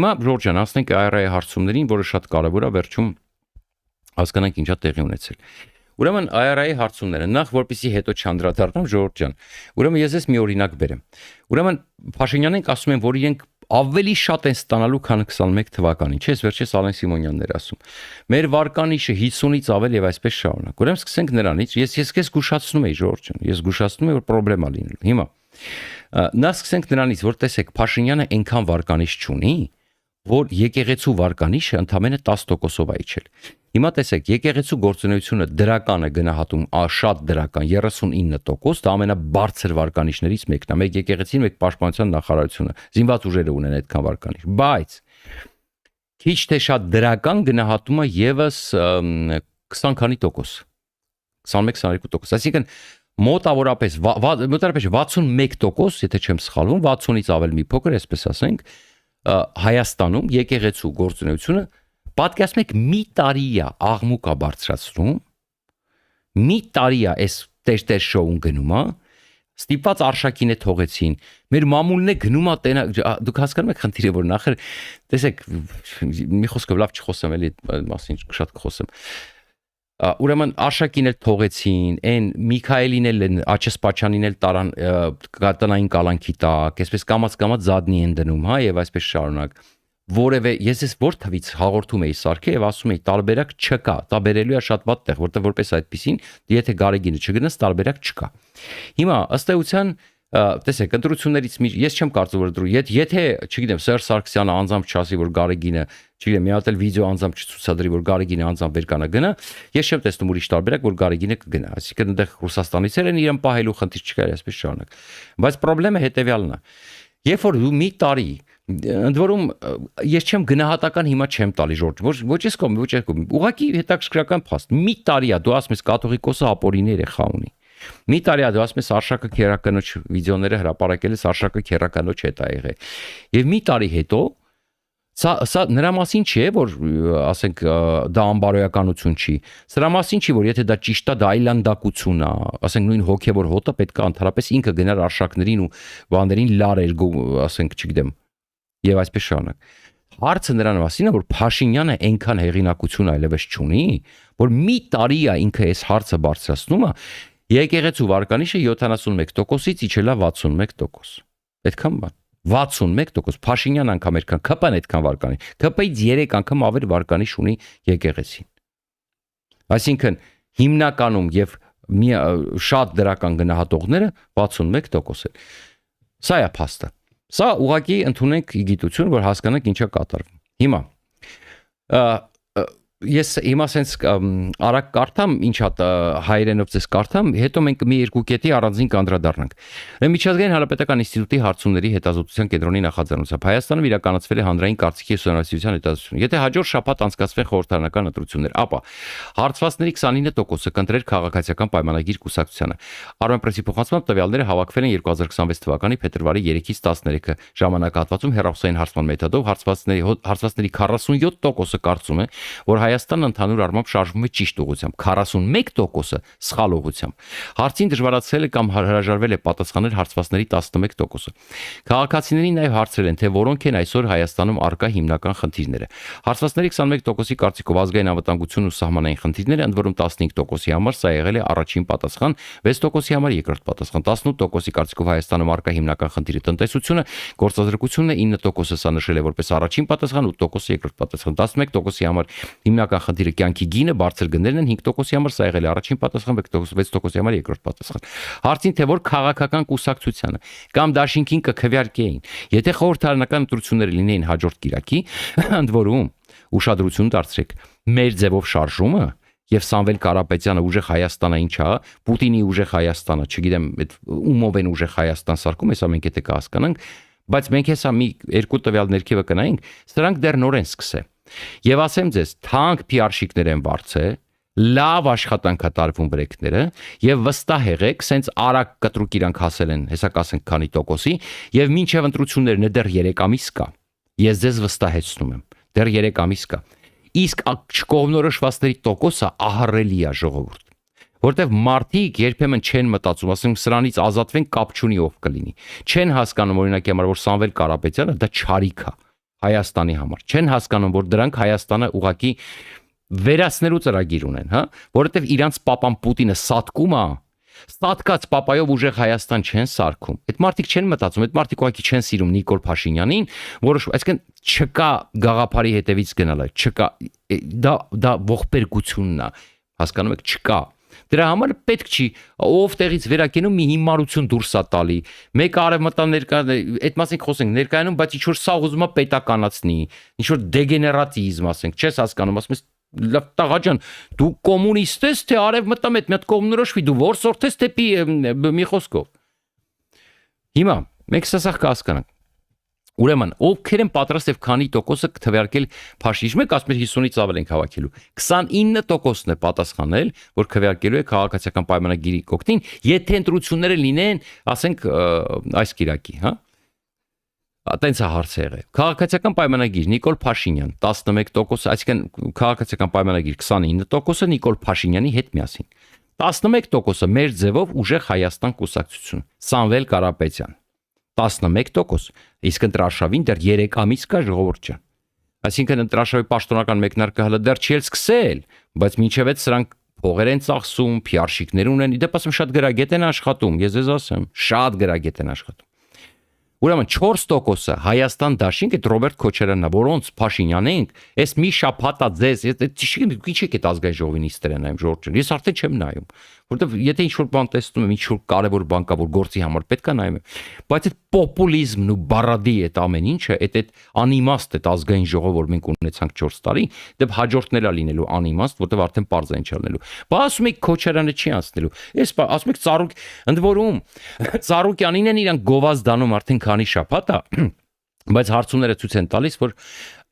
Հիմա Ժորժ ջան, ասենք IRA-ի հարցումներին, որը շատ կարևոր է, վերջում հասկանանք ինչա տեղի ունեցել։ Ուրեմն IRA-ի հարցումները նախ որպեսզի հետո չանդրադառնամ Ժորժ ջան։ Ուրեմն ես մի օրինակ բերեմ։ Ուրեմն Փաշինյանենք ասում են, որ իրենք ավելի շատ են ստանալու, քան 21 թվականին, չէ՞, վերջերս Ալեն Սիմոնյանն էր ասում։ Մեր վարկանիշը 50-ից ավել եւ այսպես շարունակ։ Ուրեմն սկսենք նրանից, ես քեզ զգուշացնում եի Ժորժ ջան, ես զգուշացնում եմ, որ խնդրեմ լինելու։ Հիմա նա սկսենք նրանից, որ տեսեք, Փաշինյանը այնքան վարկանիշ չունի, որ եկեղեցու վարկանիշը ընդամենը 10%-ով է իջել։ Հիմա տեսեք, եկեղեցու գործունեությունը դրականը գնահատում շատ դրական 39%, դա ամենաբարձր վարկանիշներից մեկն է։ Մեկ եկեղեցին, մեկ պաշտպանության նախարարությունը, զինված ուժերը ունեն այդքան վարկանիշ, բայց քիչ թե շատ դրական գնահատումը եւս 20 քանի տոկոս, 21-22%, այսինքն մոտավորապես 61%, եթե չեմ սխալվում, 60-ից ավել մի փոքր, այսպես ասենք, Հայաստանում եկեղեցու գործունեությունը պատկերացնում եք մի տարի է աղմուկ է բարձրացնում, մի տարի է այս տեր շոուն գնում է, ստիպված արշակին է թողեցին, մեր մամուլն է գնում է տենա, դուք հասկանում եք խնդիրը, որ նախր, տեսեք, մի խոսքով լավ չխոսեմ, էլի մասին շատ կխոսեմ, ուրեմն արշակին էլ թողեցին, այն Միքայելին էլ Աչեսպաչյանին էլ տարան տնային կալանքի տակ, այսպես կամաց զադնի են դնում, հա, եւ այսպես շարունակ։ Որևէ ես որ թվից հաղորդում էի սարքե եւ ասում էի տարբերակ չկա, դա բերելու է շատ վատ տեղ, որտեղ որպես այդպեսին, եթե Գարեգինը չգնաց, տարբերակ չկա։ Հիմա ըստ էության տեսեք, ընտրություններից ես չեմ կարծում որ եթե, չգիտեմ, Սերժ Սարգսյանը անձամբ չասի, որ Գարեգինը, չգիտեմ, մի հատ էլ վիդեո անձամբ չցուցադրի, որ Գարեգինը անձամբ վերկանա գնա, ես չեմ տեսնում ուրիշ տարբերակ, որ Գարեգինը կգնա։ Այսինքն այնտեղ Ռուսաստանից են իրեն պահելու խնդիր չկա, այսպես շարունակ։ Բայց խնդրեմը հետեւյալն է։ Երբ որ դու մի տարի, ընդ որում ես չեմ գնահատական հիմա չեմ տալի Ժորժ, ոչ ես կողմ, ոչ ես կողմ։ Ուղղակի հետաքրքրական փաստ։ Մի տարի է, դու ասում ես կաթողիկոսը ապօրինի երեխա ունի։ Մի տարի է, դու ասում ես Արշակը քերականոջ վիդեոները հրապարակել ես, Արշակը քերականոջ հետ է եղել։ Եվ մի տարի հետո սա նրա մասին չի, որ ասենք դա անբարոյականություն չի։ Սրա մասին չի, որ եթե դա ճիշտ է, դա այլանդակություն է, ասենք նույն հոգևոր հոտը պետք է ընդհանրապես ինքը գնար Արշակներին ու բաներին լարեր, ասենք, չգիտեմ, եւ այսպես շարունակ։ Հարցը նրան մասին է, որ Փաշինյանը այնքան հեղինակություն այլևս չունի, որ մի տարի է ինքը այս հարցը բարձրացնում է, եկեղեցու վարկանիշը 71%-ից իջել է 61%։ Այդքան բան։ 61%, Փաշինյան անգամ այդքան, ԿՊ-ն այդքան վարկանիշ, ԿՊ-ից 3 անգամ ավել վարկանիշ ունի եկեղեցին։ Այսինքն հիմնականում եւ շատ դրական գնահատողները 61% են։ Սա է փաստը։ Սա ուղղակի ընդունենք գիտություն, որ հասկանանք ինչա կատարվում։ Հիմա ես հիմա sense արագ կարդամ, ինչա հայերենով ձեզ կարդամ, հետո մենք մի երկու կետի առանձին կանդրադառնանք։ Միջազգային հանրապետական ինստիտուտի հարցումների հետազոտության կենտրոնի նախաձեռնությամբ Հայաստանում իրականացվել է հանրային կարծիքի ուսումնասիրության հետազոտություն։ Եթե հաջորդ շաբաթ անցկացվեն խորհրդարանական ընտրություններ, ապա հարցվածների 29%-ը կընտրել քաղաքացիական պայմանագիր կուսակցությանը։ Armenpress-ի փոխանցմամբ տվյալները հավաքվել են 2026 թվականի փետրվարի 3-ից 13-ը ժամանակահատվածում հեռախոսային հարցման մեթոդով հարցվածների 47%-ը կարծում է, որ Հայաստանը ընդհանուր առմամբ շարժվում է ճիշտ ուղղությամբ, 41%-ը սխալ ուղղությամբ։ Հարցին դժվարացել է կամ հրաժարվել է պատասխանել հարցվածների 11%-ը։ Քաղաքացիներին նաև հարցրել են, թե որոնք են այսօր Հայաստանում առկա հիմնական խնդիրները։ Հարցվածների 21%-ի կարծիքով ազգային անվտանգությունն ու սահմանային խնդիրները, ընդ որում 15%-ի համար սա եղել է առաջին պատասխան, 6%-ի համար երկրորդ պատասխան, 18%-ի կարծիքով Հայաստանում առկա հիմնական խնդիրը տնտեսությունը, գործազրկությունն է, 9%-ը սա նշել է որպես առաջին պատասխան, 8%-ը երկրորդ պատասխան, 11%-ի համար հիմնական խնդիրը կյանքի գինը, բարձր գներն են, 5%-ի համար սա եղել է առաջին պատասխան, 6%-ի համար երկրորդ պատասխան։ Հարցին թե որ քաղաքական կուսակցությանը կամ դաշինքին կքվեարկեին, եթե խորհրդարանական ընտրությունները լինեին հաջորդ կիրակի, ընդ որում ուշադրություն դարձրեք, մեր ձևով շարժումը եւ Սամվել Կարապետյանը ուժեղ Հայաստանը ինչա, Պուտինի ուժեղ Հայաստանը, չգիտեմ, այդ ումով են ուժեղ Հայաստան սարքում, հեսա մենք եթե կհասկանանք, բայց մենք հեսա մի երկու տվյալ ներքևը կնայինք, սրանք դեռ նոր են սկսել։ Եվ ասեմ ձեզ, թանկ PR-շիկներ են վարձել, լավ աշխատանք է տարվում բրեկները եւ վստահ եղեք, սենց արագ կտրուկ իրանք հասել են, հեսա կասենք քանի տոկոսի, եւ մինչեւ ընտրություններն դեռ 3 ամիս կա։ Ես ձեզ վստահեցնում եմ, դեռ 3 ամիս կա։ Իսկ չկողմնորոշվածների տոկոսը ահռելի է ժողովուրդ։ Որտեվ մարդիկ երբեմն չեն մտածում, ասում սրանից ազատվեն կապ չունի ով կլինի։ Չեն հասկանում օրինակի համար, որ Սամվել Կարապետյանը դա չարիք է։ Հայաստանի համար։ Չեն հասկանում, որ դրանք Հայաստանը ուղակի վերացնելու ծրագիր ունեն, հա, որովհետև իրանց պապան Պուտինը սատկում է, ստատկած պապայով ուժեղ Հայաստան չեն սարքում։ Այդ մարդիկ չեն մտածում, այդ մարդիկ ուղղակի չեն սիրում Նիկոլ Փաշինյանին, այսինքն չկա գաղափարի հետևից գնալը, չկա դա ողբերգությունն է, հասկանում եք, չկա։ Դրա համար պետք չի ով տեղից վերակենում մի հիմարություն դուրս է տալի։ Մեկը արևմտան այդ մասին խոսենք ներկայանում, բայց ինչ որ սա ուզում է պետականացնի, ինչ որ դեգեներատիզմ ասենք, չես հասկանում, ասում ես լավ տղա ջան, դու կոմունիստ ես թե արևմտամ այդ մի հատ կողմնորոշվի, դու որսորդ ես դեպի մի խոսքով։ Հիմա մենք սա կհասկանանք։ Ուրեմն, ովքեր են պատրաստ եւ քանի տոկոսը քվեարկել Փաշինյանը, մեկ ասում 50-ից ավել ենք հավաքելու։ 29%-ն է պատասխանել, որ քվեարկելու է քաղաքացիական պայմանագիրի կողքին, եթե ընտրությունները լինեն, ասենք, այս կիրակի, հա։ Այտենց է հարցը եղել։ Քաղաքացիական պայմանագիր Նիկոլ Փաշինյան 11%, այսինքն քաղաքացիական պայմանագիր 29%-ը Նիկոլ Փաշինյանի հետ միասին։ 11%-ը մեր ձևով ուժեղ Հայաստան կուսակցություն, Սամվել Կարապետյան։ 11%, իսկ ընտրարշավին դեռ 3 ամիս կա ժողովուրդ ջան։ Այսինքն ընտրարշավի պաշտոնական մեկնարկը հələ դեռ չի սկսել, բայց մինչև այդ սրանք փողեր են ծախսում, PR-շիկներ ունեն, իդեպ ասեմ շատ գրագետ են աշխատում, ես ձեզ ասեմ, շատ գրագետ են աշխատում։ Ուրեմն 4%-ը Հայաստան դաշինք այդ Ռոբերտ Քոչարյանն է, որոնց Փաշինյանենք, այս մի շաբաթա ձեզ, ինչ եք այդ ազգային ժողովի նիստերը նայում Ժորժ ջան, ես արդեն չեմ նայում, որովհետև եթե ինչ-որ բան տեսնում եմ, ինչ-որ կարևոր բան կա, որ գործի համար պետք է նայում, բայց այդ պոպուլիզմն ու բարադի այդ ամեն ինչը, այդ անիմաստ այդ ազգային ժողով, որ մենք ունեցանք 4 տարի, դեպ հաջորդն էլ լինելու անիմաստ, որովհետև արդեն པարզ են չլինելու։ Բա ասում եք Քոչարյանը չի անցնելու։ Ես ասում եք Ծառուկ, ընդ որում Ծառուկյանին են իրան գովազ դանում արդեն քանի շաբաթ է, բայց հարցումները ցույց են տալիս, որ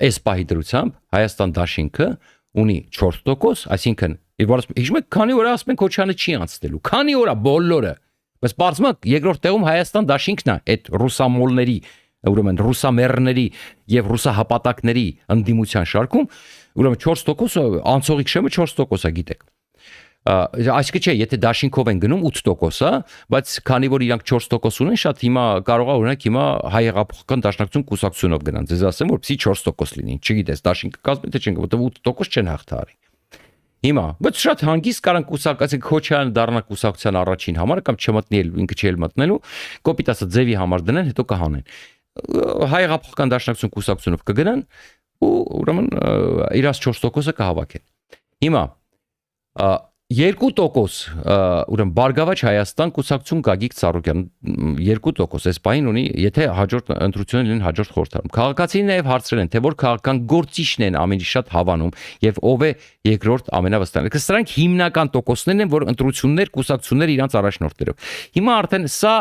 այս պահի դրությամբ Հայաստան դաշինքը ունի 4%, այսինքն հիշում եք քանի օր ասում են Քոչյանը չի անցնելու, քանի օր է բոլորը, բայց բարձրացում երկրորդ տեղում Հայաստան դաշինքն է, այդ ռուսամոլների, ուրեմն ռուսամերների եւ ռուսահապատակների ընդդիմության շարքում, ուրեմն 4%-ը անցողիկ շեմը 4% է, գիտեք։ Այսինքն չէ, եթե դաշինքով են գնում 8%-ը, բայց քանի որ իրանք 4% ունեն, շատ հիմա կարող է օրինակ հիմա հայ հեղափոխական դաշնակցություն կուսակցությունով գնան։ Ձեզ ասեմ, որպեսզի 4% լինի։ Չգիտես, դաշինքը կազմի թե չեն, որտեղ 8% չեն հաղթահարի։ Հիմա, բայց շատ հանգիստ կարան կուսակցի Քոչարյանը դառնա կուսակցության առաջին համար կամ չմտնի ինքը չի մտնելու, կոպիտ ասած ձևի համար դնեն, հետո կհանեն։ Հայ հեղափոխական դաշնակցություն կուսակցությունով կգնան ու ուրեմն իրաց 4%-ը կհավաքեն։ Հիմա 2% ուրեմն Բարգավաճ Հայաստան կուսակցություն Գագիկ Ծառուկյան 2% այս պահին ունի, եթե հաջորդ ընտրությունները լինեն հաջորդ խորհրդարանում։ Քաղաքացիները նաև հարցրել են, թե որ քաղաքական գործիչն են ամենից շատ հավանում եւ ով է երկրորդ ամենավստահ։ Սրանք հիմնական տոկոսներն են, որ ընտրություններ կուսակցություններ իրանց առաջնորդներով։ Հիմա արդեն սա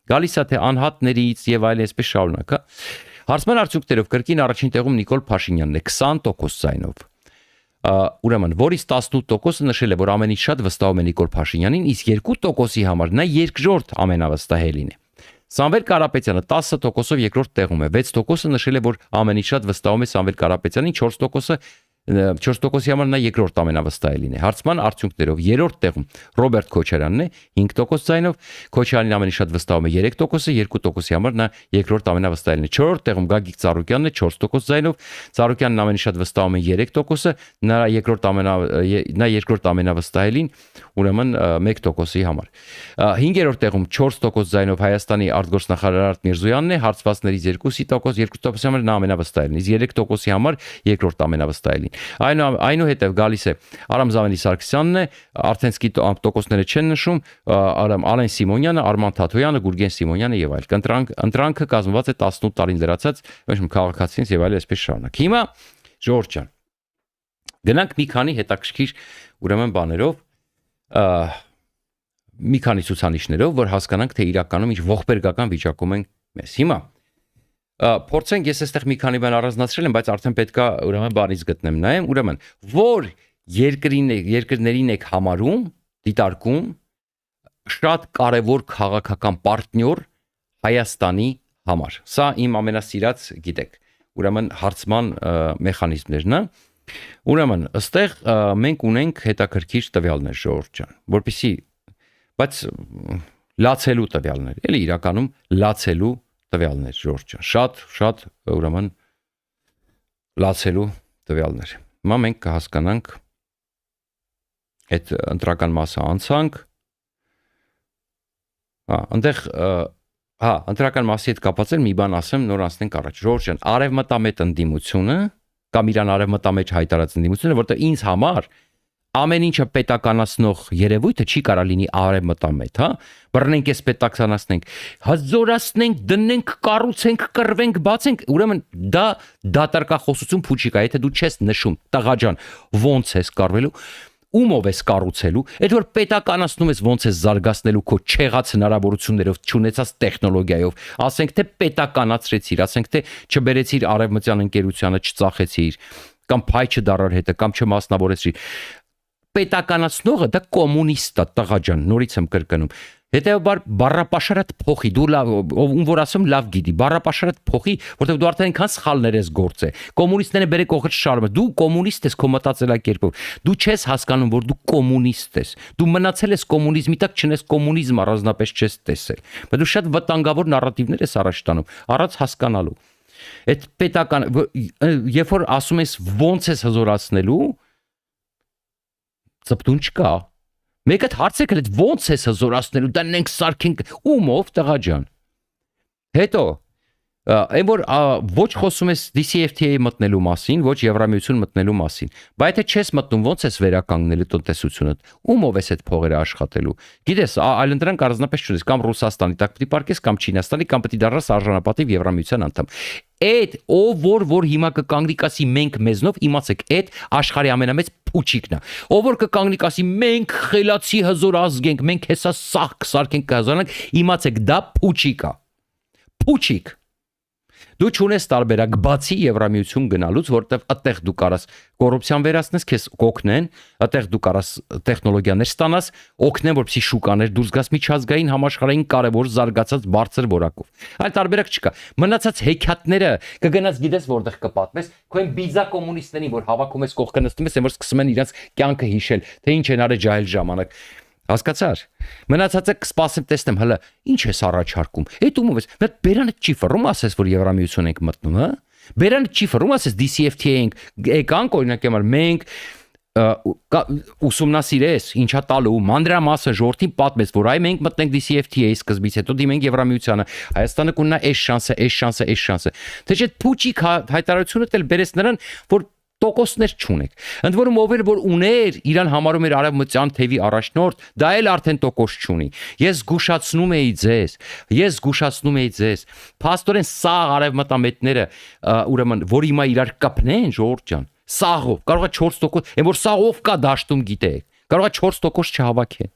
գալիս է թե անհատներից եւ այլ այսպես շարունակ, հա։ Հարցման արդյունքներով կրկին առաջին տեղում Նիկոլ Փաշինյանն է 20% ձայնով։ Ուրեմն, որից 18%-ը նշել է, որ ամենից շատ վստահում է Նիկոլ Փաշինյանին, իսկ 2%-ի համար նա երկրորդ ամենավստահելին է։ Սամվել Կարապետյանը 10%-ով երկրորդ տեղում է, 6%-ը նշել է, որ ամենից շատ վստահում է Սամվել Կարապետյանին, 4%-ի համար նա երկրորդ ամենավստահելին է։ Հարցման արդյունքներով երրորդ տեղում Ռոբերտ Քոչարյանն է 5% ձայնով, Քոչարյանին ամենից շատ վստահում է 3%-ը, 2%-ի համար նա երկրորդ ամենավստահելին է։ Չորրորդ տեղում Գագիկ Ծառուկյանն է 4% ձայնով, Ծառուկյանն ամենից շատ վստահում է 3%-ը, նա երկրորդ ամենավստահելին, ուրեմն 1%-ի համար։ 5-րդ տեղում 4% ձայնով Հայաստանի արտգործնախարար Արթուր Միրզոյանն է, հարցվածներից 2%-ի համար նա ամենավստահելին, իսկ 3%-ի համար երկրորդ ամենավստահելին։ Այնուհետև գալիս է Արամ Զավենի Սարգսյանն է, արդեն սկի տոկոսները չեն նշում, Ալեն Սիմոնյանը, Արման Թաթոյանը, Գուրգեն Սիմոնյանը եւ այլ։ Ընտրանքը կազմված է 18 տարին լրացած քաղաքացիներից եւ այլ այսպես շարունակ։ Հիմա Ժորժ ջան, գնանք մի քանի հետաքրքիր ուրեմն բաներով, մի քանի ցուցանիշներով, որ հասկանանք թե իրականում ինչ ողբերգական վիճակում ենք մեզ։ Հիմա փորձենք, ես այստեղ մի քանի բան առանձնացրել եմ, բայց արդեն պետքա ուրեմն բանից գտնեմ նայեմ, ուրեմն որ երկրներին եք համարում, դիտարկում շատ կարևոր քաղաքական պարտնյոր Հայաստանի համար։ Սա իմ ամենասիրած, գիտեք, ուրեմն հարցման մեխանիզմներն է։ Ուրեմն, ըստեղ մենք ունենք հետաքրքիր տվյալներ, Ժորժ ջան, որպեսզի, բայց լացելու տվյալներ, էլի իրականում լացելու տվյալներ, Ժորժ ջան, շատ ուրեմն լացելու տվյալներ։ Հիմա մենք կհասկանանք այդ ընտրական մասը անցանք։ Այնտեղ ընտրական մասի հետ կապված մի բան ասեմ, նոր անցնենք առաջ։ Ժորժ ջան, արևմտամետ ընդդիմությունը կամ իրան արևմտամեջ հայտարարած ընդդիմությունը, որտեղ ինձ համար ամեն ինչը պետականացնող երևույթը չի կարա լինի արևմտամետ, հա։ Բռնենք էս պետականացնենք, հզորացնենք, դնենք, կառուցենք, կռվենք, բացենք, ուրեմն դա դատարկախոսություն փուչիկա, եթե դու չես նշում, տղա ջան, ոնց ես կառվելու, ումով ես կառուցելու, այդ որ պետականացնում ես ոնց ես զարգացնելու քո չեղած հնարավորություններով, չունեցած տեխնոլոգիայով, ասենք թե պետականացրեցիր, ասենք թե չբերեցիր արևմտյան ընկերությանը, չծախեցիր, կամ փայ չդարար հետը, կամ չմասնավորեցրիր։ Պետականացնողը դա կոմունիստ է, տղա ջան, նորից եմ կրկնում։ Հետևաբար բառապաշարդ փոխի, դու լավ, ում որ ասում լավ գիտի, բառապաշարդ փոխի, որտեղ դու արդեն այնքան սխալներ ես գործել։ Կոմունիստները բերեք օղդ շարմը, դու կոմունիստ ես քո մտածելակերպով։ Դու չես հասկանում, որ դու կոմունիստ ես։ Դու մնացել ես կոմունիզմի տակ, չնես կոմունիզմ առանձնապես չես տեսել։ Բայց դու շատ վտանգավոր նարատիվներ ես առաջ տանում, առանց հասկանալու։ Այդ պետական, երբ որ ասում ես ոնց ես հզորացնելու, ծպտուն չկա։ Մեկը հարց եկել է ոնց ես հզորացնելու, դնենք սարքենք ումով տղա ջան։ Հետո այն որ ոչ խոսում ես DCFTA մտնելու մասին, ոչ Եվրամիություն մտնելու մասին, բայց եթե չես մտնում, ոնց ես վերականգնելու տնտեսությունդ, ումով ես այդ փողերը աշխատելու։ Գիտես, այլընտրանք առանձնապես չունես, կամ Ռուսաստանի տակ պիտի պարկես, կամ Չինաստանի, կամ պիտի դառնաս արժանապատիվ Եվրամիության անդամ։ Այդ ով որ հիմա կկանգնի կասի մենք մեզնով, իմացեք, այդ աշխարհի ամենամեծ փուչիկն է։ Ով որ կկանգնի կասի մենք խելացի հզոր ազգ ենք, մենք հեսա սահք սարքենք կհզորանանք, իմացեք, դա փուչիկ է։ Փուչիկ։ Դու չունես տարբերակ բացի Եվրամիություն գնալուց, որտեղ այդտեղ դու կարաս կոռուպցիան վերացնես, քեզ կօգնեն, այդտեղ դու կարաս տեխնոլոգիաներ ստանաս, օգնեն, որպեսզի շուկաներ դուրս գաս միջազգային համաշխարհային կարևոր զարգացած բարձր որակով։ Այլ տարբերակ չկա։ Մնացած հեքիաթները կգնաս գիտես որտեղ կպատմես, քո այն բիզա կոմունիստներին, որ հավաքում ես կողքը նստում ես, որ սկսում են իրենց կյանքը հիշել, թե ինչ են արել ջահել ժամանակ։ Հասկացար։ Մնացածը կսպասեմ տեսնեմ, հələ ինչ ես առաջարկում։ Այդ ումով ես։ Մեկ բերանը չի ֆռում ասես, որ Եվրամիություն ենք մտնում, հա։ Բերանը չի ֆռում ասես DCFTA ենք, եկանք օրինակ եմալ մենք ուսումնասիրես, ինչա տալու, մանրամասը ժողովրդին պատմես, որ այ մենք մտնենք DCFTA-ի սկզբից, հետո դիմենք Եվրամիությանը, Հայաստանը կունենա այս շանսը։ Թե չէ փուչիկ հայտարարությունը դել բերես նրան, որ տոկոսներ չունեք։ Ընդ որում որ ուներ, իրան համարում էր արևմտյան թևի առաջնորդ, դա էլ արդեն տոկոս չունի։ Ես զգուշացնում էի ձեզ։ Փաստորեն սաղ արևմտամետները, ուրեմն, որ հիմա իրար կապնեն, ժողովուրդ ջան, սաղով, կարող է 4%, այն որ սաղով կա դաշտում գիտեք, կարող է 4% չհավաքեն։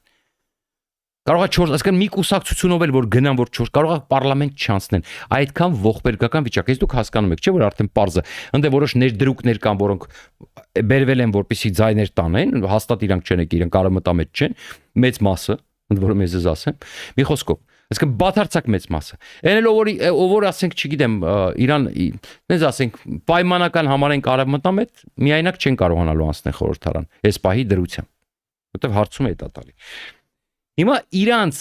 Կարող է 4, այսինքն մի կուսակցությունով էլ որ գնան որ 4, կարող է պարլամենտ չանցնեն։ Այդքան ողբերգական վիճակ է։ Դուք հասկանում եք, չէ՞ որ արդեն པարզը։ Ընդ որոշ ներդրուկներ կան, որոնք բերվել են որպեսի ձայներ տանեն, հաստատ իրանք չեն եկել, իրանք արևմտամետ չեն, մեծ մասը, ընդ որում ես ասեմ, մի խոսքով։ Այսինքն բաթարցակ մեծ մասը։ Այն էլ ով որ ասենք, չգիտեմ, Իրան, նենց ասենք, պայմանական համարենք արևմտամետ, միայնակ չեն կարողանալու անցնել խորհրդարան։ Այս պահի դրությամբ, որտեվ հարցում է դա տալի։ Հիմա իրանց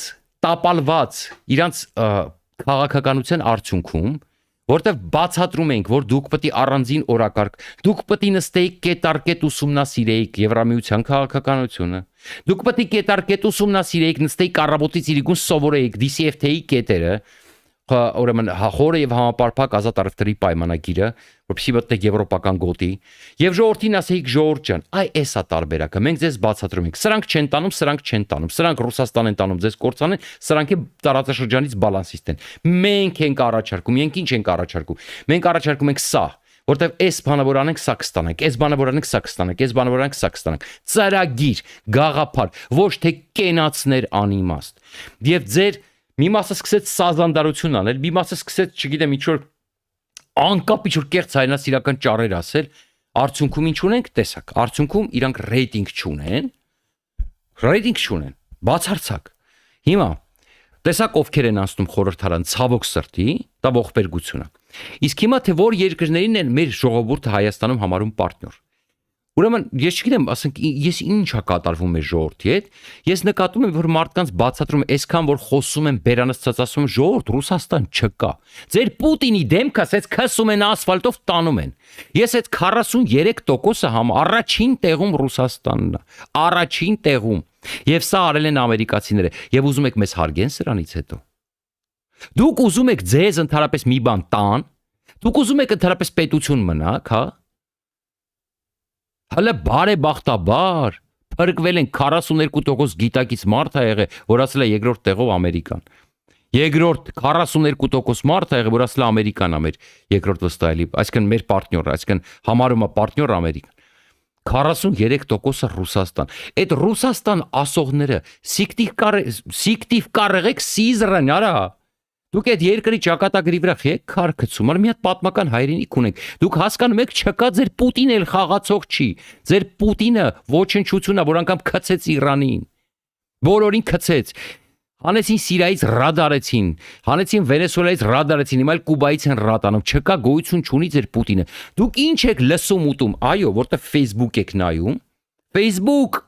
տապալված, իրանց քաղաքականության արդյունքում, որտեղ բացատրում ենք, որ դուք պետք է առանձին օրակարգ, դուք պետք է նստեիք կետարկետ ուսումնասիրեիք Եվրամիության քաղաքականությունը, դուք պետք է կետարկետ ուսումնասիրեիք, նստեիք առավոտից իրիկուն սովորեիք DCFTA-ի կետերը, ուրեմն խորը եւ համապարփակ ազատ առևտրի պայմանագիրը, որպեսզի մտնեք եվրոպական գոտի, եւ ժողովրդին ասեիք ժողովուրդ ջան, այ էսա տարբերակը, մենք ձեզ բացատրում ենք, սրանք չեն տանում, սրանք Ռուսաստան են տանում, ձեզ կործանեն, սրանք է տարածաշրջանից բալանսիստ են։ Մենք ենք առաջարկում, մենք ինչ ենք առաջարկում։ Մենք առաջարկում ենք սա, որտեվ այս բանը որ անենք սա կստանանք, այս բանը որ անենք սա կստանանք, այս բանը որ անենք սա կստանանք։ Ծրագիր, գաղափար, ոչ թե կենացներ անիմաստ։ Եվ ձեր մի մասը սկսեց սազանդարություն անել, մի մասը սկսեց, չգիտեմ, ինչ որ անկապ ինչ որ կեղծ հայրենասիրական ճառեր ասել, արդյունքում ինչ ունենք, տեսակ, արդյունքում իրանք ռեյտինգ չունեն, բացարձակ։ Հիմա տեսակ ովքեր են անցնում խորհրդարան, ցավոք սրտի, դա ողբերգություն է։ Իսկ հիմա թե որ երկրներին են մեր ժողովուրդը Հայաստանում համարում պարտներ։ Ուրեմն ես չգիտեմ, ասենք ես ինչա կատարվում է ժողովրդի հետ, ես նկատում եմ, որ մարդկանց բացատրում այսքան որ խոսում են բերանացած ասում ժողովուրդ Ռուսաստան չկա։ Ձեր Պուտինի դեմքը ասեց քսում են ասֆալտով տանում են։ Ես այդ 43%-ը առաջին տեղում Ռուսաստանն է, առաջին տեղում։ Եվ սա արել են ամերիկացիները, եւ ուզում եք մեզ հարգեն սրանից հետո։ Դուք ուզում եք ձեզ ընդհանրապես մի բան տան, դուք ուզում եք ընդհանրապես պետություն մնաք, հա։ Հələ բարեբախտաբար փրկվել են 42% գիտակից մարդ ա եղել, որ ասել է երկրորդ տեղով Ամերիկան։ Երկրորդ 42% մարդ ա եղել, որ ասել է Ամերիկան ա մեր երկրորդ վստահելի, այսինքն մեր պարտները, այսինքն համարում է պարտներ Ամերիկան։ 43%-ը Ռուսաստան։ Այդ Ռուսաստան ասողները սիկտիվ կարեղեք սիզրան, արա։ Դուք այդ երկրի ճակատագրի վրա եք քարքցում, մի հատ պատմական հայրենիք ունեք։ Դուք հասկանում եք, չկա ձեր Պուտինը էլ խաղացող չի։ Ձեր Պուտինը ոչնչությունն է, որ անգամ քցեց Իրանին։ Բոլորին քցեց։ Հանեցին Սիրիայից ռադարեցին, հանեցին Վենեսուելայից ռադարեցին, հիմա էլ Կուբայից են ռադանում։ Չկա գոյություն չունի ձեր Պուտինը։ Դուք ինչ եք լսում ուտում։ Այո, որտեղ Facebook եք նայում։ Facebook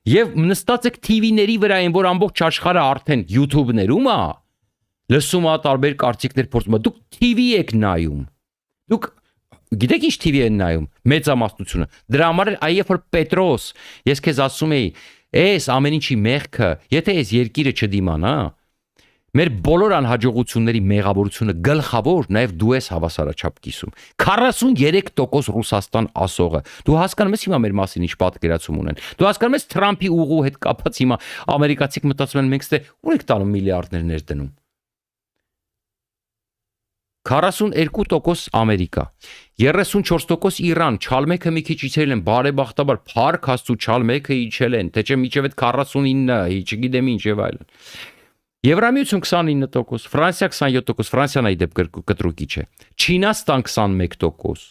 եւ նստած եք TV-ների վրա, այն որ ամբողջ աշխարհը արդեն YouTube-ներում է։ Լսում ա տարբեր կարծիքներ փորձում ա, դուք TV եք նայում, դուք գիտեք ինչ TV են նայում, մեծամասնությունը, դրա համար էլ այ որ Պետրոս, ես քեզ ասում էի, այս ամեն ինչի մեղքը, եթե այս երկիրը չդիմանա, մեր բոլոր անհաջողությունների մեղավորությունը գլխավոր նաև դու ես հավասարաչափ կիսում, 43% Ռուսաստան ասողը, դու հասկանում ես հիմա մեր մասին ինչ պատկերացում ունեն, դու հասկանում ես Թրամփի ուղու հետ կապած հիմա ամերիկացիք մտածում են մենք ստե ուր եք տանում միլիարդներ ներդնում 42% Ամերիկա, 34% Իրան, չալմեքը մի քիչ իջել են, բարեբախտաբար փառք Աստծո չալմեքը իջել են, թե չէ միջև այդ 49, չգիտեմ ինչ եւ այլն։ Եվրամիություն 29%, Ֆրանսիա 27%, Ֆրանսիան այ դեպ կտրուկի չէ։ Չինաստան 21%,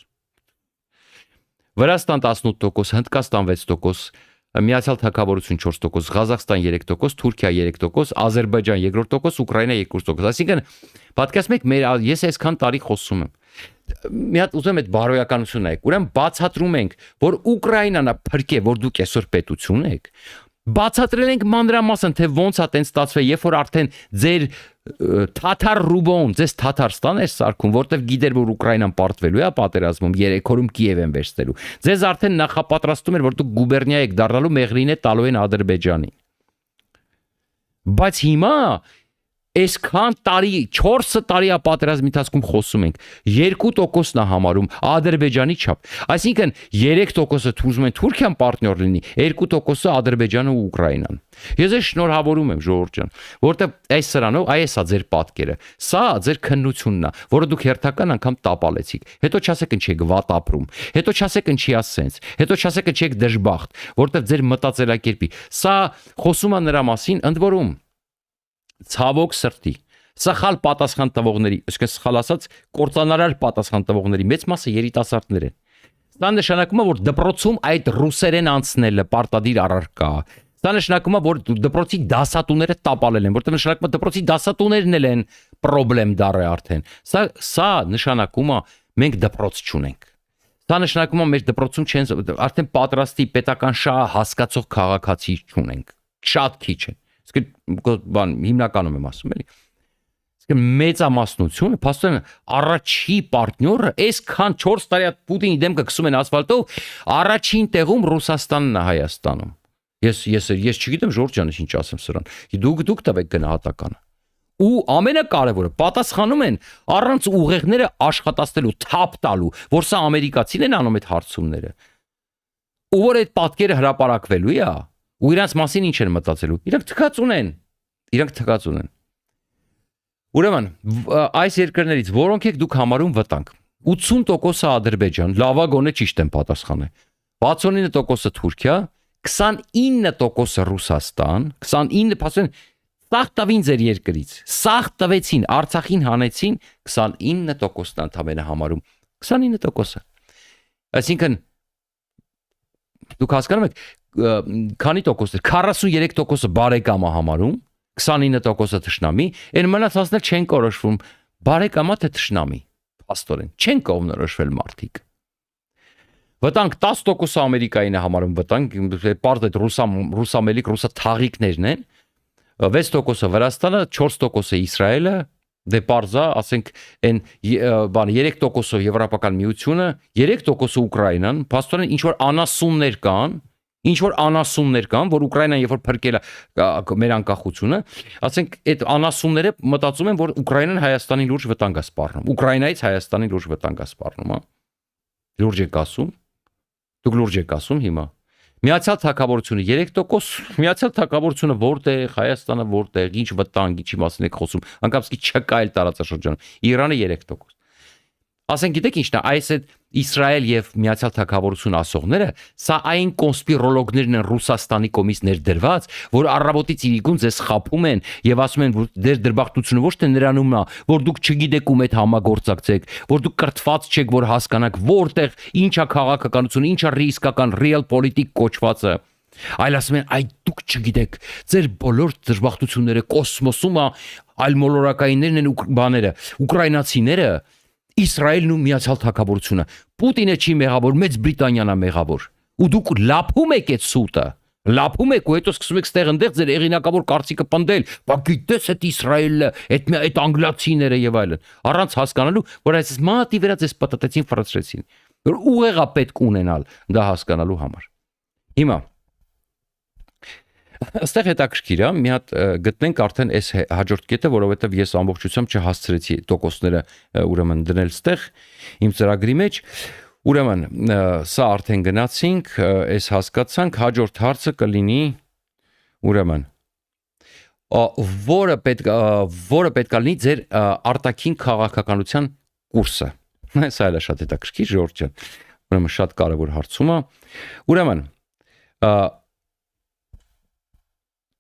Վրաստան 18%, Հնդկաստան 6%, Միացյալ Թագավորություն 4%, Ղազախստան 3%, Թուրքիա 3%, Ադրբեջան 2%, Ուկրաինա 2%։ Այսինքն պատկերացնեք մեր ես այսքան տարի խոսում եմ։ Մի հատ ուզում եմ այդ բարոյականությունը նայեք։ Ուրեմն բացատրում ենք, որ Ուկրաինան է փրկե, որ դուք այսօր պետություն եք։ Բացատրել ենք մանրամասն, թե ոնց է տենց ստացվել, երբ որ արդեն ձեր թաթար Ռուբոն, ձեզ Թաթարստան էր սարքում, որտեվ գիտեր, որ Ուկրաինան պարտվելու է պատերազմում, 3 օրում Կիև են վերցնելու։ Ձեզ արդեն նախապատրաստում էր, որ դուք գուբերնիա եք դառնալու, Մեղրինե տալու են Ադրբեջանին։ Բայց հիմա այսքան տարի, 4 տարի պատերազմի ընթացքում խոսում ենք, 2%-ն է համարում Ադրբեջանի չափ։ Այսինքն 3%-ը ուզում են Թուրքիան պարտներ լինի, 2%-ը Ադրբեջանը ու Ուկրաինան։ Ես ես շնորհավորում եմ ժողովուրդ ջան, որտեղ այս սրանով այս է ձեր պատկերը։ Սա ձեր քննությունն է, որը դուք հերթական անգամ տապալեցիք։ Հետո չասեք ինչի եք վատ ապրում, հետո չասեք ինչի է սենց, հետո չասեք ինչի եք դժբախտ, որտեղ ձեր մտածելակերպի։ Սա խոսում է նրա մասին, ընդ որում ցավոք սրտի սխալ պատասխան տվողների, այսինքն սխալ ասած, կործանարար պատասխան տվողների մեծ մասը երիտասարդներ են։ Դա նշանակում է, որ դպրոցում այդ ռուսերեն անցնելը պարտադիր առարկա։ Դա նշանակում է, որ դպրոցի դասատուները տապալել են, որտեղ նշանակում է դպրոցի դասատուներն էլ են պրոբլեմ դառը արդեն։ Սա նշանակում է մենք դպրոց չունենք։ Դա նշանակում է մեր դպրոցում չեն արդեն պատրաստի պետական շահ հասկացող քաղաքացի չունենք։ Շատ քիչ է։ Բան հիմնականում եմ ասում էլի։ Իսկ մեծամասնությունը, փաստորեն առաջի պարտները այսքան 4 տարի Պուտինի դեմքը գցում են ասֆալտով, առաջին տեղում Ռուսաստանն է Հայաստանում։ Ես չգիտեմ Ժորժ ջան, ինչ ասեմ սրան։ Դուք տվեք գնահատականը։ Ու ամենակարևորը պատասխանում են առանց ուղեղները աշխատացնելու, թափ տալու, որ սա ամերիկացին են անում այդ հարցումները։ Ու որ այդ պատկերը հրապարակվելու է, ու իրանց մասին ինչ են մտածելու։ Իրանք թքած ունեն։ Ուրեմն, այս երկրներից որոնք եք դուք համարում վտանգ։ 80%-ը Ադրբեջան, լավագոնե ճիշտ են պատասխանել։ 69%-ը Թուրքիա, 29%-ը Ռուսաստան, 29%-ը փաստորեն սաղ տվին ձեր երկրից։ Սաղ տվեցին, Արցախին հանեցին, 29%-ն ընդամենը համարում։ 29%-ը։ Այսինքն դուք հասկանում եք, քանի տոկոս է, 43%-ը բարեկամը համարում, 29%-ը թշնամի, այն մնացածներ չեն կորոշվում, բարեկամա թե թշնամի, փաստորեն, չեն կողմնորոշվել մարդիկ։ Վտանգ 10% Ամերիկային է համարում վտանգ, պարզ է ռուսամելիք, ռուսաթաղիկներն են, 6% Վրաստանը, 4% Իսրայելը, դե պարզա, ասենք այն բան 3% Եվրոպական միությունը, 3% Ուկրաինան, փաստորեն ինչ որ անասուններ կան, որ Ուկրաինան երբ որ փրկել է մեր անկախությունը, ասենք այդ անասունները մտածում են, որ Ուկրաինան Հայաստանին լուրջ վտանգ է սպառնում, Ուկրաինայից Հայաստանին լուրջ վտանգ է սպառնում, հա։ Լուրջ եք ասում։ Դուք լուրջ եք ասում հիմա։ Միացյալ Թագավորությունը 3%, Միացյալ Թագավորությունը որտեղ, Հայաստանը որտեղ, ինչ վտանգ, ինչի մասին եք խոսում, անկապ չկա այլ տարածաշրջանում։ Իրանը 3%։ Ասենք գիտեք ինչն է, այս այդ Իսրայել եւ Միացյալ Թագավորություն ասողները, սա այն կոնսպիրոլոգներն են Ռուսաստանի կողմից ներդրված, որ առավոտից իրիկուն ձեզ խափում են եւ ասում են, որ դեր դրբախտությունը ոչ թե նրանում է, որ դուք չգիտեք ում հետ համագործակցեք, որ դուք կրթված չեք, որ հասկանաք որտեղ ինչա քաղաքականությունը, ինչա ռիսկական real politic կոչվածը, այլ ասում են, այ դուք չգիտեք, ձեր բոլոր դրբախտությունները կոսմոսում է, այլ մոլորակայիններն են բաները, ուկրաինացիները Իսրայելն ու Միացյալ Թագավորությունը, Պուտինը չի մեղավոր, Մեծ Բրիտանիան է մեղավոր, ու դուք լափում եք այդ սուտը, լափում եք ու հետո սկսում եք ստեղ ընդեղ ձեր եղինակավոր կարծիքը պնդել, բա գիտես այդ Իսրայելը, այդ անգլիացիները եւ այլն, առանց հասկանալու, որ այս մատի վրա ձեզ պատտեցին, ֆրացրեցին, որ ուղեղա պետք ունենալ դա հասկանալու համար։ Հիմա Այստեղ հետաքրքիր է, մի հատ գտնենք արդեն այս հաջորդ կետը, որովհետև ես ամբողջությամբ չհասցրեցի տոկոսները ուրեմն դնել ստեղ իմ ծրագրի մեջ։ Ուրեմն սա արդեն գնացինք, այս հասկացանք, հաջորդ հարցը կլինի ուրեմն որը պետք է լինի ձեր արտաքին քաղաքականության կուրսը։ Սա էլ է շատ հետաքրքիր, Ժորժ ջան։ Ուրեմն շատ կարևոր հարցում է։ Ուրեմն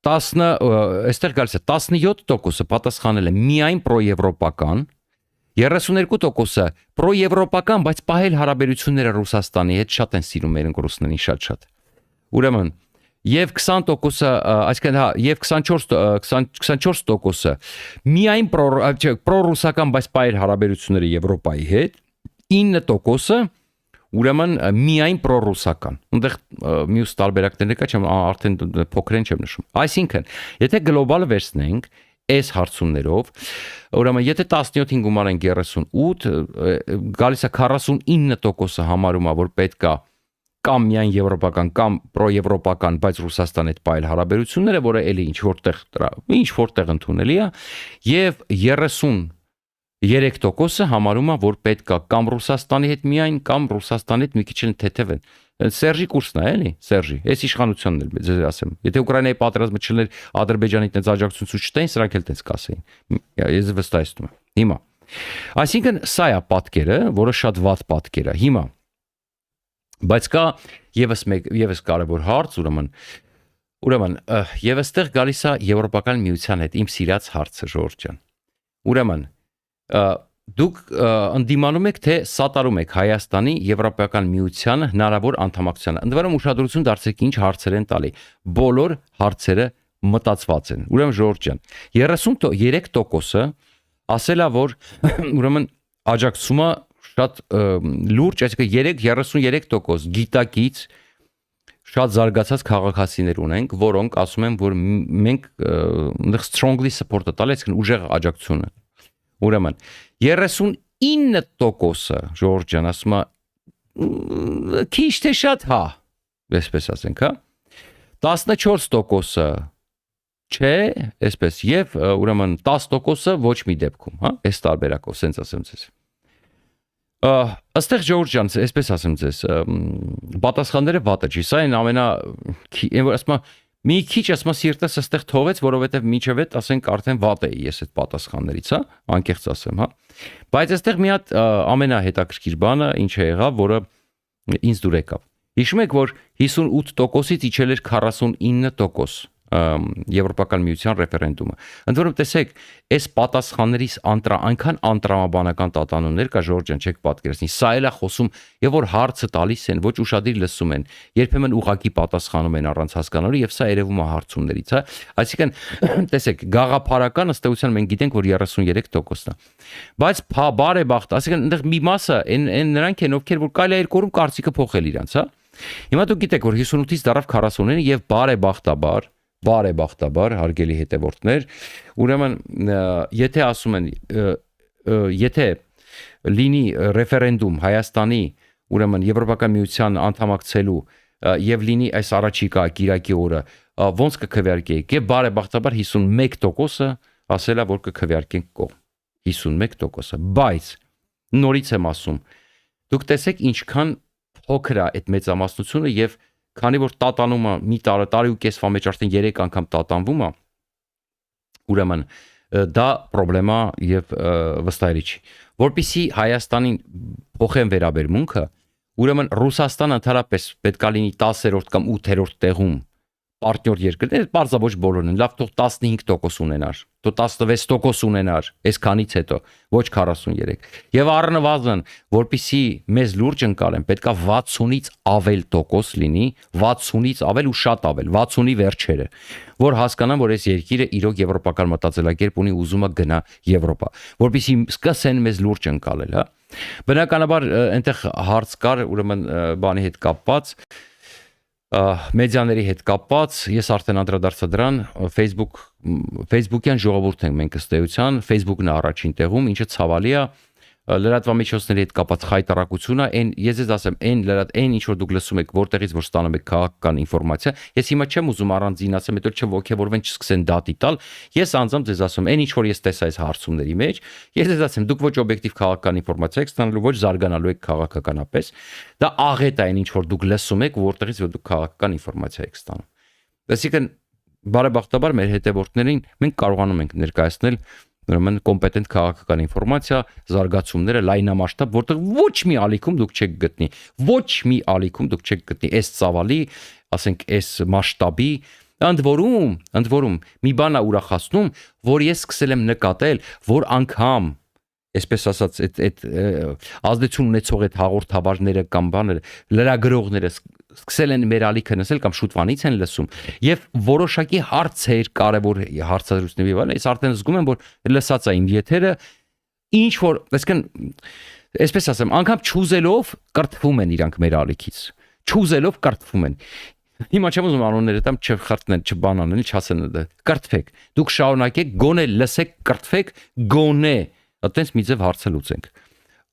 այստեղ գալիս է 17% պատասխանել է միայն պրոեվրոպական, 32% պրոեվրոպական, բայց պահել հարաբերությունները Ռուսաստանի հետ, շատ են սիրում մերոնք ռուսներին շատ։ Ուրեմն եւ 20%, այսինքն հա, եւ 24% միայն պրոռուսական, բայց պահել հարաբերությունները Եվրոպայի հետ, 9% ուրեմն միայն պրոռուսական։ Այնտեղ մյուս տարբերակներն կա, չեմ արդեն փոքրեն չեմ նշում։ Այսինքն, եթե գլոբալը վերցնենք այս հարցումներով, ուրեմն եթե 17-ին գումարենք 38, գալիս է 49% համարում է, որ պետք է կամ միայն եվրոպական կամ պրոեվրոպական, բայց Ռուսաստանի հետ պահել հարաբերությունները, որը էլի ինչ որտեղ ընդունելի է, եւ 33% համարում է, որ պետք է կամ Ռուսաստանի հետ միայն, կամ Ռուսաստանի հետ մի քիչ թեթև են։ Սերժի կուրսն է, էլի, Սերժի, այս իշխանությունն էլ ձեզ ասեմ։ Եթե Ուկրաինայի պատերազմը չլներ, Ադրբեջանի տենց աջակցություն չտային, սրանք էլ տենց կասեին։ Ես վստահեցնում եմ։ Հիմա։ Այսինքն սա է պատկերը, որը շատ վատ պատկեր է։ Հիմա բայց կա եւս կարևոր հարց, ուրեմն եւ այստեղ գալիս է Եվրոպական միության հետ իմ սիրած հարցը, Ժորժ ջան։ Ուրեմն դուք ընդդիմանում եք, թե սատարում եք Հայաստանի Եվրոպական միությանը հնարավոր անդամակցությանը։ Ընդ որում ուշադրություն դարձրեք ինչ հարցեր են տալի։ Բոլոր հարցերը մտածված են։ Ուրեմն Ժորժ ջան, 33%-ը ասել է, որ ուրեմն աջակցումը շատ լուրջ, այսինքն 33% գիտակից շատ զարգացած քաղաքացիներ ունենք, որոնք ասում են, որ մենք strongly support-ը տալ, այսինքն ուժեղ աջակցությունը։ Ուրեմն 39%-ը Ժորժ ջան ասում է քիչ թե շատ, հա, այսպես ասենք, հա։ 14%-ը չէ, այսպես, եւ ուրեմն 10%-ը ոչ մի դեպքում, հա, այս տարբերակով, սենց ասեմ ձեզ։ Այստեղ Ժորժ ջան, այսպես ասեմ ձեզ, պատասխանները վատը չի, սա այն որ ասում եմ, մի քիչ ասում սիրտս այստեղ թողեց, որովհետև միջև այդ ասենք արդեն վատ էի ես այդ պատասխաններից, հա, անկեղծ ասեմ, հա։ Բայց այստեղ մի հատ ամենահետաքրքիր բանը ինչ է եղավ, որը ինձ դուր եկավ։ Հիշում եք, որ 58%-ից իջել էր 49%։ Եվրոպական միության ռեֆերենդումը։ Ընդ որում տեսեք, այս պատասխաններից այնքան անտրամաբանական տատանումներ կա Ժորժյան, չեք պատկերացնի։ Սա էլ է խոսում, եւ որ հարցը տալիս են, ոչ ուշադիր լսում են, երբեմն ուղակի պատասխանում են առանց հասկանալու, եւ սա երևում է հարցումներից, հա։ Այսինքն, տեսեք, գաղափարական ըստ էության մենք գիտենք, որ 33%-ն է։ Բայց բարեբախտ, այսինքն այնտեղ մի մասը այն նրանք են, ովքեր որ կարելի է երկորում կարծիքը փոխել իրանց, հա։ Հիմա դուք գիտեք, որ 58-ից դարավ 40-ին եւ բարեբախտաբար հարգելի հետևորդներ, ուրեմն եթե ասում են եթե լինի ռեֆերենդում Հայաստանի, ուրեմն Եվրոպական միության անդամակցելու եւ լինի այս առաջիկա Կիրակի օրը, ոնց կքվեարկեիք, եւ բարեբախտաբար 51%-ը ասել է, որ կքվեարկենք կողմ, 51%-ը, բայց նորից եմ ասում, դուք տեսեք ինչքան փոքր է այդ մեծամասնությունը եւ քանի որ տատանումը մի տարի ու կեսվա մեջ արդեն 3 անգամ տատանվում է, ուրեմն դա խնդրեմա եւ վստահելի չի։ Որպեսզի Հայաստանին փոխեն վերաբերմունքը, ուրեմն Ռուսաստանը ընդհանրապես պետք է լինի 10-րդ կամ 8-րդ տեղում պարտներ երկրներ, բարձր ոչ բոլորն են, լավ թող 15% ունենար, թող 16% ունենար, այսքանից հետո, ոչ 43։ Եվ առնվազն, որպեսզի մեզ լուրջ ընկալեն, պետքա 60-ից ավել տոկոս լինի, 60-ից ավել ու շատ ավել, 60-ի վերջերը, որ հասկանան, որ այս երկիրը իրոք եվրոպական մտածելակերպ ունի, ուզում է գնա Եվրոպա, որպեսզի սկսեն մեզ լուրջ ընկալել, հա։ Բնականաբար այնտեղ հարց կար, ուրեմն բանի հետ կապված, մեդիաների հետ կապված, ես արդեն անդրադարձա դրան, Facebook-յան ժողովուրդ ենք մենք ըստ էության, Facebook-ն է առաջին տեղում, ինչը ցավալի է, լրատվամիջոցների հետ կապված խայտարակությունը, ես ասեմ, այն ինչ որ դուք լսում եք, որտեղից որ ստանում եք քաղաքական ինֆորմացիա, ես հիմա չեմ ուզում առանձին ասեմ, հետո չոգևորվեն, չսկսեն դատի տալ, ես անձամբ ձեզ ասում, այն ինչ որ ես տեսա այս հարցումների մեջ, ես ձեզ ասեմ, դուք ոչ օբյեկտիվ քաղաքական ինֆորմացիա եք ստանալու, ոչ զարգանալու եք քաղաքականապես, դա աղետ է այն ինչ որ դուք լսում եք, որտեղից որ դուք քաղաքական ինֆորմացիա եք ստանում։ Այսինքն բարեբախտաբար մեր հետևորդներին մենք կարողանում ենք ներկայացնել ուրեմն կոմպետենտ քաղաքական ինֆորմացիա, զարգացումները լայնամասշտաբ, որտեղ ոչ մի ալիքում դուք չեք գտնի, ոչ մի ալիքում դուք չեք գտնի այս ծավալի, ասենք այս մասշտաբի, ընդ որում մի բան է ուրախացնում, որ ես սկսել եմ նկատել, որ անգամ այսպես ասած այդ ազդեցություն ունեցող այդ հաղորդավարները կամ բաները, լրագրողները սկսել են մեր ալիքը լսել կամ շուտվանից են լսում եւ որոշակի հարցեր, կարեւոր հարցազրույցներ եւ այլն, ես արդեն զգում եմ, որ լսած է իմ եթերը, ինչ որ, այսինքն, այսպես ասեմ, անգամ չուզելով կրթվում են իրանք մեր ալիքից, չուզելով կրթվում են։ Հիմա չեմ ուզում անունները տամ, չխրտնեն, չբանանեն, չասեն, կրթվեք, դուք շարունակեք, գոնե լսեք, կրթվեք, գոնե այտենց մի ձև հարցը լուծենք։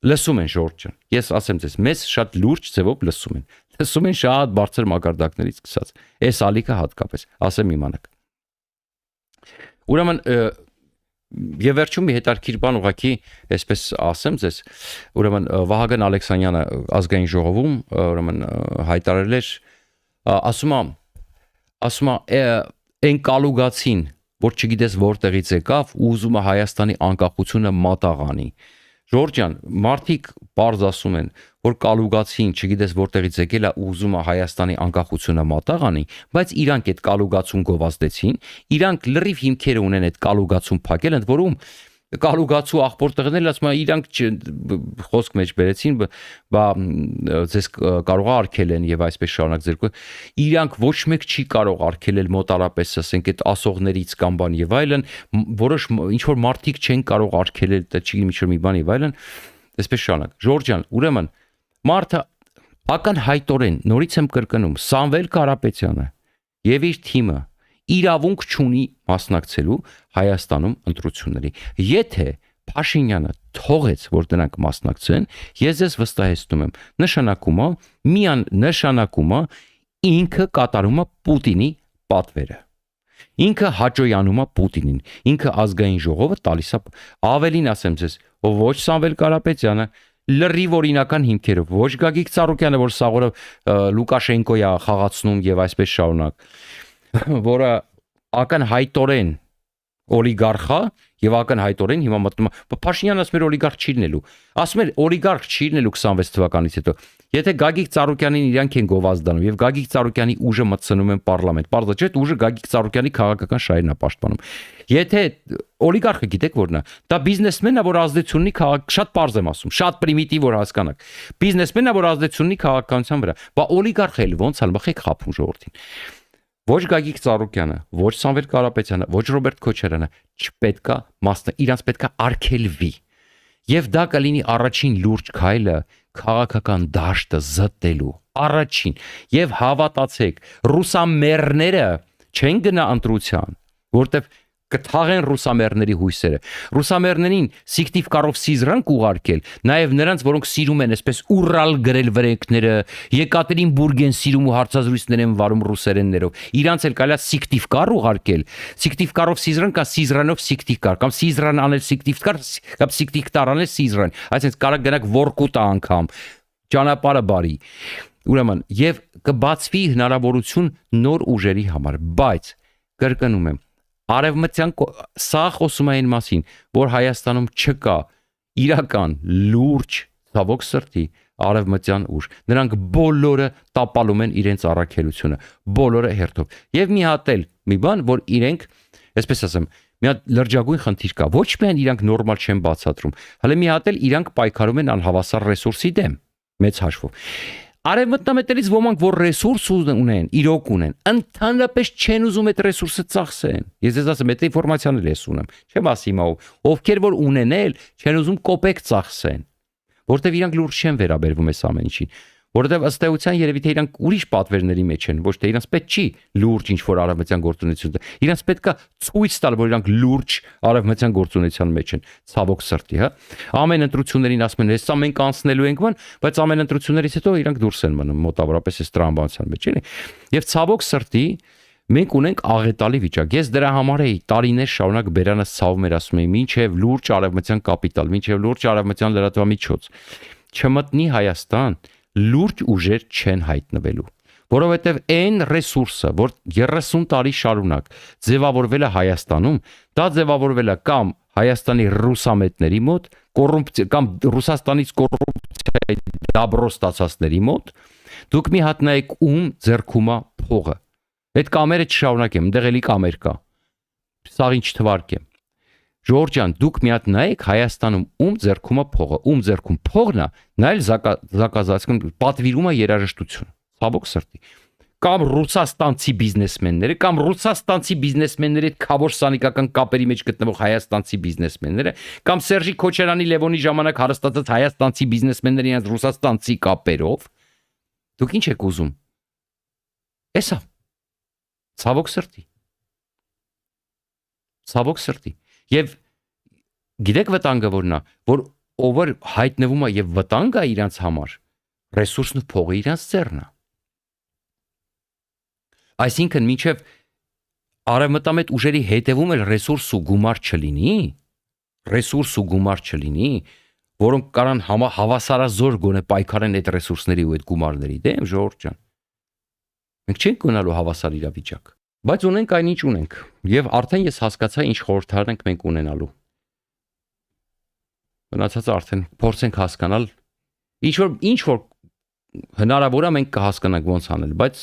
Լսում են Ժորժ, ես ասեմ ձեզ, մեզ շատ լուրջ ձևով լսում են շատ բարձր մակարդակներից սկսած, այս ալիքը հատկապես, ասեմ իմանաք։ Ուրեմն եւ վերջում մի հետաքրքիր բան ուղղակի, այսպես ասեմ ձեզ, ուրեմն Վահագն Ալեքսանյանը ազգային ժողովում ուրեմն հայտարարել էր, ասում է այն կալուգացին, որ չգիտես որտեղից եկավ ու ուզում է Հայաստանի անկախությունը մատաղանի։ Ժորժյան, մարդիկ բարձ ասում են, որ կալուգացին չգիտես որտեղից եկել է ու ուզում է Հայաստանի անկախությունը մատաղանի, բայց իրանք այդ կալուգացուն գովազդեցին, իրանք լրիվ հիմքեր ունեն այդ կալուգացուն փակել, ընդ որում կալուգացու աղբոր տղերն ասում են իրանք խոսք մեջ բերեցին, բա ձեզ կարող է արգելեն եւ այսպես շարունակ ձեր իրանք ոչ մեկ չի կարող արգելել մոտարապես ասենք այդ ասողներից կամ բան եւ այլն, որոշ ինչ որ մարդիկ չեն կարող արգելել, դա չի ինչ որ մի բան եւ այլն, այսպես շարունակ։ Ժորժյան, ուրեմն մարդը ակնհայտորեն նորից եմ կրկնում, Սամվել Կարապետյանը եւ իր թիմը իրավունք չունի մասնակցելու Հայաստանում ընտրությունների։ Եթե Փաշինյանը թողեց, որ դրանք մասնակցեն, ես ձեզ վստահեցնում եմ, նշանակումը ինքը կատարում է Պուտինի պատվերը։ Ինքը հաճոյանում է Պուտինին, ինքը ազգային ժողովը տալիս է, ավելին ասեմ ձեզ, ոչ Սամվել Կարապետյանը, լրիվ օրինական հիմքերով, ոչ Գագիկ Ծառուկյանը, որ սաղորը Լուկաշենկոյա խաղացնում եւ այսպես շարունակ, որը ակնհայտորեն օլիգարխա եւ ակնհայտորեն հիմա մտնում է Փաշինյանը ասում էր օլիգարխ չի լինելու, ասում էր օլիգարխ չի լինելու 26 թվականից հետո Եթե Գագիկ Ծառուկյանին իրանք են գովազդանում եւ Գագիկ Ծառուկյանի ուժը մտցնում են պարլամենտ, բարձր չէ, ուժը Գագիկ Ծառուկյանի քաղաքական շահերն է պաշտպանում։ Եթե օլիգարխը գիտեք որն է, դա բիզնեսմենն է, որ ազդեցություն ունի շատ པարզ եմ ասում, շատ պրիմիտիվ որ հասկանաք։ Բիզնեսմենն է, որ ազդեցություն ունի քաղաքականության վրա։ Բա օլիգարխը էլ ոնց ալ մխեք խափում ժողովրդին։ Ոչ Գագիկ Ծառուկյանը, ոչ Սամվել Կարապետյանը, ոչ Ռոբերտ Քոչարյանը չպետքա իրանց պետքա արգելվի։ Եվ դա կլինի առաջին լուրջ քայլը քաղաքական դաշտը զտելու առաջին եւ հավատացեք ռուսամերները չեն գնա ընտրության որտեվ կթաղեն ռուսամերների հույսերը ռուսամերներին Սիկտիվկարով Սիզրան կուղարկել նաեւ նրանց որոնք սիրում են այսպես Ուրալ գրել վրենքները Եկատերինբուրգեն սիրում ու հարցազրույցներ են վարում ռուսերեններով իրանց էլ կարելի է Սիկտիվկար ուղարկել Սիկտիվկարով Սիզրան կամ Սիզրանով Սիկտիվկար կամ Սիզրան անել Սիկտիվկար կամ Սիկտիվկար անել Սիզրան այսինքն կարող գնաք Վորկուտա անգամ ճանապարհը բարի ուրեմն եւ կբացվի հնարավորություն նոր ուժերի համար բայց կրկնում եմ Արևմտյան սա խոսում է այն մասին, որ Հայաստանում չկա իրական լուրջ ցավոք սրտի արևմտյան ուժ։ Նրանք բոլորը տապալում են իրենց առաքելությունը, բոլորը հերթով։ Եվ մի հատ էլ մի բան, որ իրենք, այսպես ասեմ, մի հատ լրջագույն խնդիր կա։ Ոչ միայն իրանք նորմալ չեն բացատրում, հələ մի հատ էլ իրանք պայքարում են անհավասար ռեսուրսի դեմ, մեծ հաշվով։ Արևմտամետերից ոմանք որ ռեսուրս ունեն, իրոք ունեն, ընդհանրապես չեն ուզում այդ ռեսուրսը ծախսեն։ Ես ձեզ ասեմ, այդ ինֆորմացիաները ես ունեմ։ Չեմ ասի հիմա ովքեր որ ունենել, չեն ուզում կոպեկ ծախսեն, որտեվ իրանք լուրջ չեն վերաբերվում այս ամեն ինչին։ Որտեվ ըստ էության երևի թե իրանք ուրիշ պատվերների մեջ են, ոչ թե իրանք պետք չի լուրջ ինչ որ արևմտյան գործունեություն։ Իրանք պետքա ցույց տալ, որ իրանք լուրջ արևմտյան գործունեության մեջ են, ցավոք սրտի, հա։ Ամեն ընտրություններին ասում են, հեսա մենք անցնելու ենք ման, բայց ամեն ընտրություններից հետո իրանք դուրս են մնում մոտավորապես այս տրամաբանության մեջ, էլի։ Եվ ցավոք սրտի մենք ունենք աղետալի վիճակ։ Ես դրա համար էի տարիներ շարունակ բերանս ցավում էր ասում էի, մինչև լուրջ արևմտյան կապիտալ, մինչև լուրջ արևմտյան լրատվամիջոց չմտնի Հայաստան լուրջ ուժեր չեն հայտնվելու, որովհետև այն ռեսուրսը, որ 30 տարի շարունակ ձևավորվել է Հայաստանում, դա ձևավորվել է կամ Հայաստանի ռուսամետների մոտ, կամ Ռուսաստանից կոռուպցիայի դաբրո ստացածների մոտ, դուք մի հատ նայեք ում ձեռքում է փողը։ Այդ կամերը չշարունակեմ, այնտեղ էլի կամեր կա։ Սաղին չթվարկեմ։ Ժորժ ջան, դուք մի հատ նայեք Հայաստանում ում ձեռքում է փողը, ում ձեռքում փողն է, նա էլ զակազացում պատվիրում է երաժշտություն։ Ցավոք սրտի։ Կամ ռուսաստանցի բիզնեսմենները, կամ ռուսաստանցի բիզնեսմենների հետ քավոր սանիկական կապերի մեջ գտնվող հայաստանցի բիզնեսմենները, կամ Սերժի Քոչարյանի Լևոնի ժամանակ հարստացած հայաստանցի բիզնեսմենների հետ ռուսաստանցի կապերով։ Դուք ինչ եք ուզում։ Էսա։ Ցավոք սրտի։ Ցավոք սրտի։ Եվ գիտեք վտանգը որն է, որ ով հայտնվում է եւ վտանգ է իրանց համար, ռեսուրսն ու փողը իրանց ձեռն է։ Այսինքն մինչև արևմտամետ ուժերի հետևում էլ ռեսուրս ու գումար չլինի, որոնք կարան հավասարազոր գոնե պայքարեն այդ ռեսուրսների ու այդ գումարների դեմ, ժողովուրդ ջան։ Մենք չենք ունենալու հավասար իրավիճակ, բայց ունենք այն ինչ ունենք, եւ արդեն ես հասկացա ինչ խորհրդար ենք մենք ունենալու։ Մնացածը արդեն փորձենք հասկանալ, ինչ որ հնարավոր է մենք կհասկանանք ոնց անել, բայց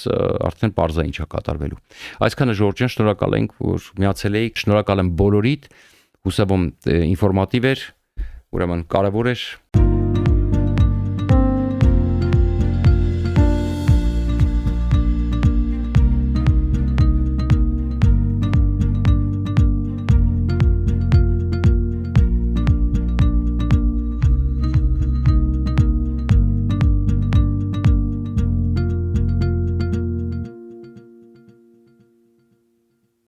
արդեն պարզ է ինչա կատարվելու։ Այսքանը Ժորժ ջան, շնորհակալ ենք, որ միացել եք, շնորհակալ եմ բոլորիդ, հուսով եմ ինֆորմատիվ էր, ուրեմն կարևոր էր